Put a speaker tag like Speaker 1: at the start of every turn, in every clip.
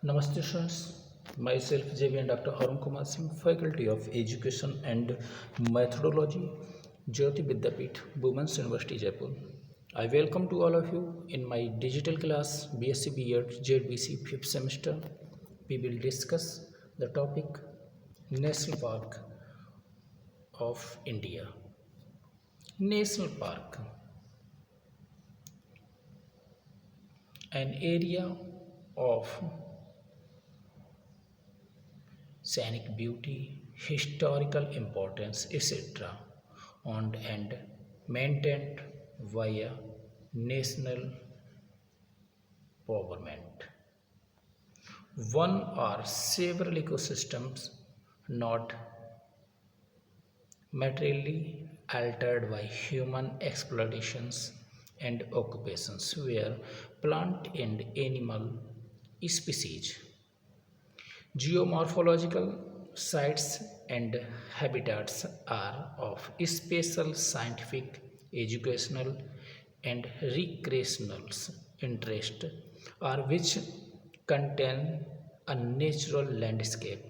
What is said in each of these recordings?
Speaker 1: Namaste students, myself JV and Dr. Harun Kumar Singh, Faculty of Education and Methodology, Jyoti Vidyapeeth, Women's University Jaipur. I welcome to all of you in my digital class BSc B.Ed JBC 5th semester. We will discuss the topic National Park of India. National Park, an area of scenic beauty, historical importance, etc., owned and maintained via national government. One or several ecosystems not materially altered by human exploitations and occupations, where plant and animal species, geomorphological sites and habitats are of special scientific, educational, and recreational interest, or which contain a natural landscape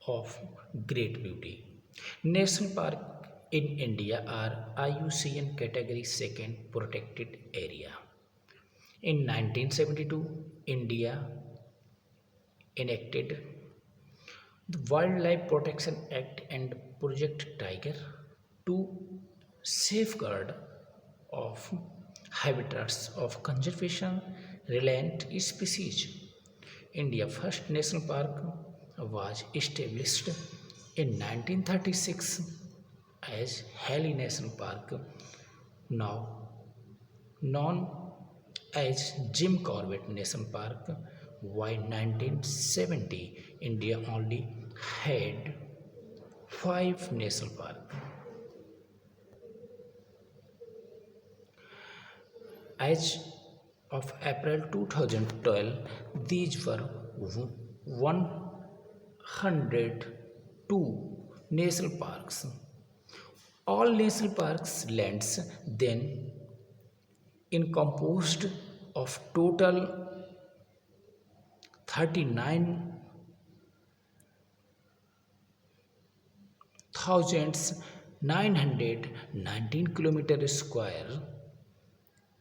Speaker 1: of great beauty. National Park in India are IUCN Category 2nd protected area. In 1972, India enacted the Wildlife Protection Act and Project Tiger to safeguard of habitats of conservation reliant species. India first national park was established in 1936 as Halley National Park, now known as Jim Corbett National Park. By 1970, India only had 5 national parks. As of April 2012, these were 102 national parks. All national parks lands then composed of total 39,919 kilometers square,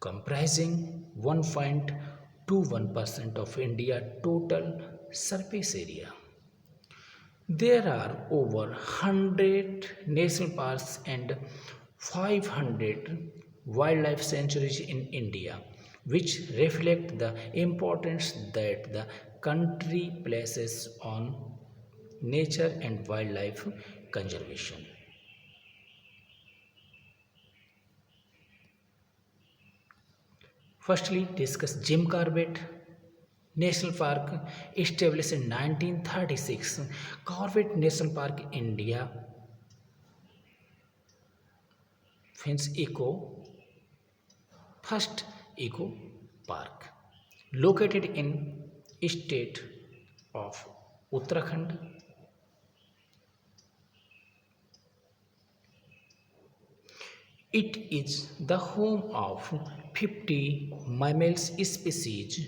Speaker 1: comprising 1.21% of India's total surface area. There are over 100 national parks and 500 wildlife sanctuaries in India, which reflect the importance that the country places on nature and wildlife conservation. Firstly, discuss Jim Corbett National Park, established in 1936. Corbett National Park, India, first eco park, located in state of Uttarakhand. It is the home of 50 mammal species,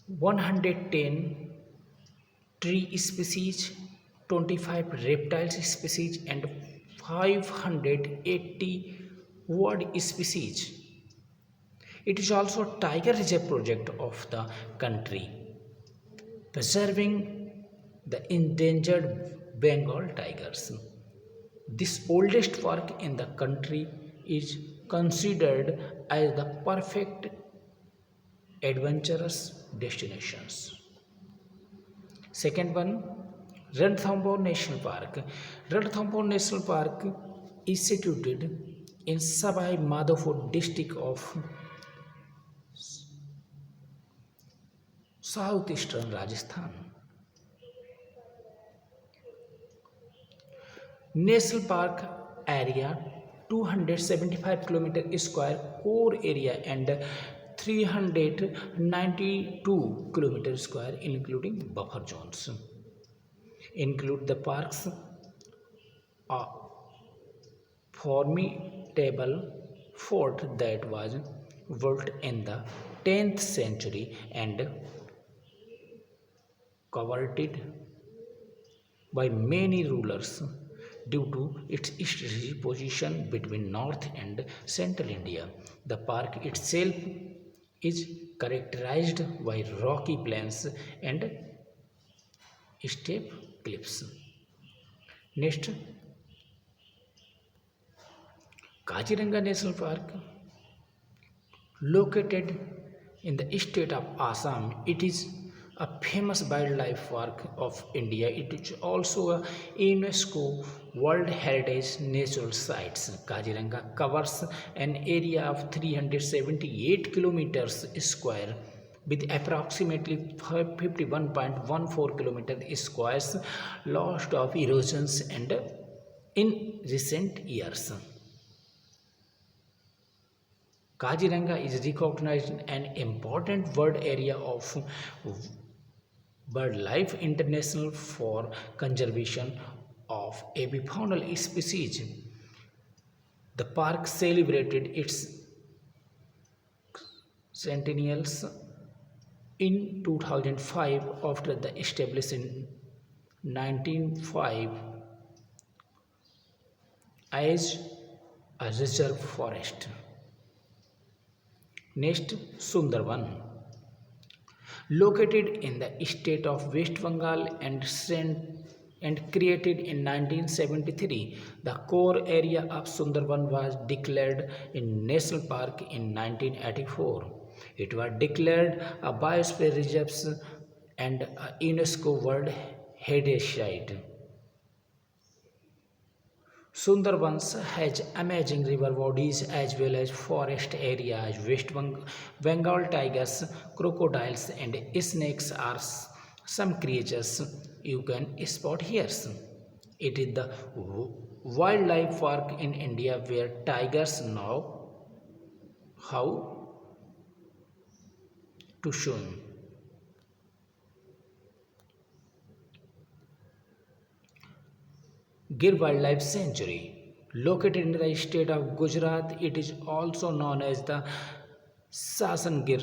Speaker 1: 110 tree species, 25 reptile species, and 580 bird species. It is also a tiger reserve project of the country, preserving the endangered Bengal tigers. This oldest park in the country is considered as the perfect adventurous destinations. Second one, Ranthambore National Park. Ranthambore National Park is situated in Sabai Madhopur district of southeastern Rajasthan. National Park area 275 km square core area and 392 km square including buffer zones. Include the parks a formidable fort that was built in the 10th century and coveted by many rulers due to its strategic position between North and Central India. The park itself is characterized by rocky plains and steep cliffs. Next, Kaziranga National Park, located in the state of Assam, it is a famous wildlife park of India. It is also a UNESCO World Heritage Natural Sites. Kaziranga covers an area of 378 kilometers square with approximately 51.14 kilometers squares lost of erosions and in recent years. Kaziranga is recognized an important world area of BirdLife International for conservation of avifaunal species. The park celebrated its centennials in 2005 after the establishment in 1905 as a reserve forest. Next, Sundarban. Located in the state of West Bengal and created in 1973, the core area of Sundarban was declared in National Park in 1984. It was declared a biosphere reserve and a UNESCO World Heritage Site. Sundarbans has amazing river bodies as well as forest areas. Bengal tigers, crocodiles, and snakes are some creatures you can spot here. It is the wildlife park in India where tigers know how to swim. Gir Wildlife Sanctuary. Located in the state of Gujarat, it is also known as the Sasan Gir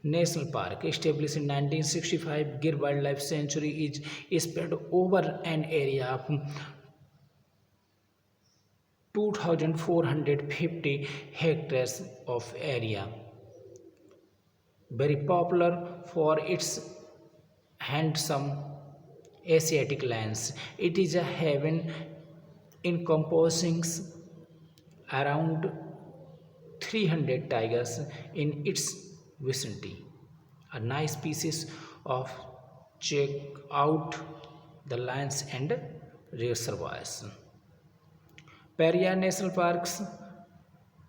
Speaker 1: National Park. Established in 1965, Gir Wildlife Sanctuary is spread over an area of 2,450 hectares of area. Very popular for its handsome Asiatic lands. It is a haven encompassing around 300 tigers in its vicinity. A nice pieces of check out the lions and reservoirs. Periyar National Parks,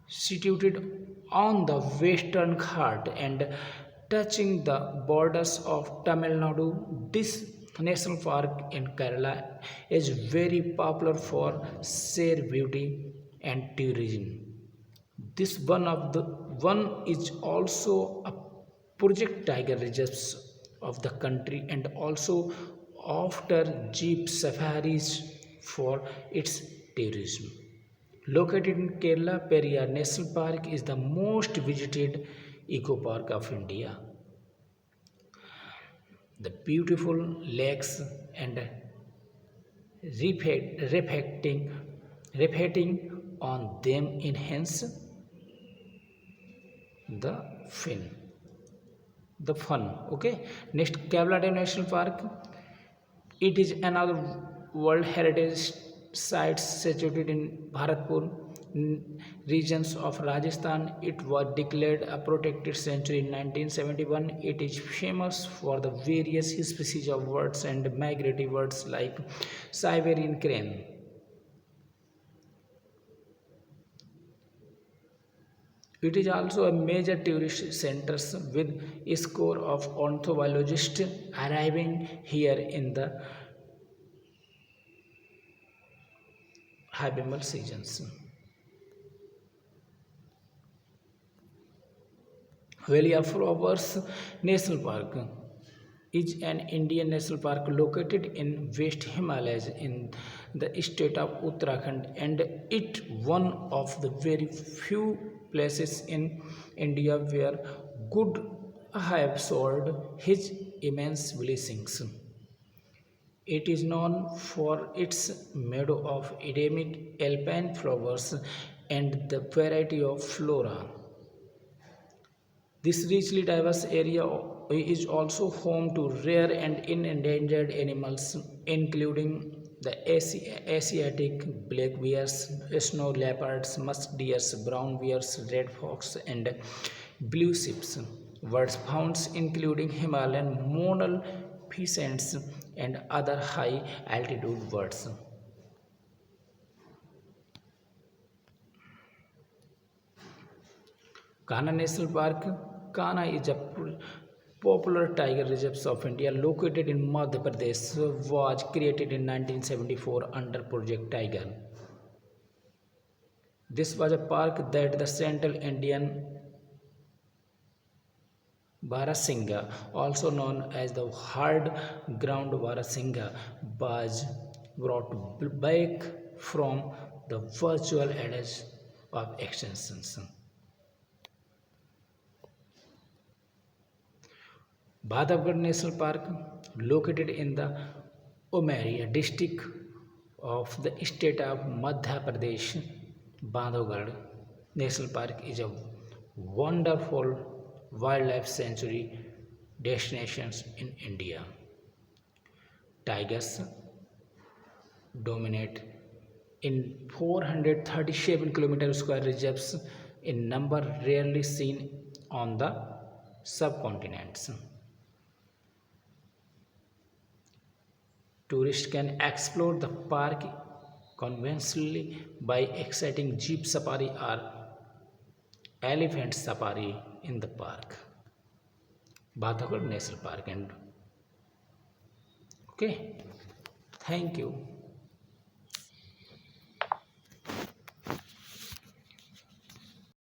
Speaker 1: situated on the western Ghat and touching the borders of Tamil Nadu, this national park in Kerala is very popular for sheer beauty and tourism. This one is also a project tiger reserves of the country and also after jeep safaris for its tourism. Located in Kerala, Periyar National Park is the most visited eco park of India. The beautiful lakes and reflecting on them enhance the fun okay. Next, Kevladeo National Park, it is another world heritage site situated in Bharatpur regions of Rajasthan. It was declared a protected sanctuary in 1971. It is famous for the various species of birds and migratory birds like Siberian crane. It is also a major tourist center with a score of ornithologists arriving here in the hibernal seasons. Valley of Flowers National Park is an Indian national park located in West Himalayas in the state of Uttarakhand, and it one of the very few places in India where could have sold his immense blessings. It is known for its meadow of endemic alpine flowers and the variety of flora. This richly diverse area is also home to rare and endangered animals, including the Asiatic black bears, snow leopards, musk deers, brown bears, red fox, and blue sheeps. Birds found including Himalayan monal pheasants and other high altitude birds. Kanha National Park. Kanha is a popular tiger reserve of India located in Madhya Pradesh, was created in 1974 under Project Tiger. This was a park that the Central Indian Barasingha, also known as the hard ground Barasingha, was brought back from the virtual age of extinction. Badhabgarh National Park, located in the Umaria district of the state of Madhya Pradesh, Badhabgarh National Park is a wonderful wildlife sanctuary destination in India. Tigers dominate in 437 km square reserves in number rarely seen on the subcontinents. Tourists can explore the park conventionally by exciting jeep safari or elephant safari in the park, Badhagarh National Park. And okay, thank you.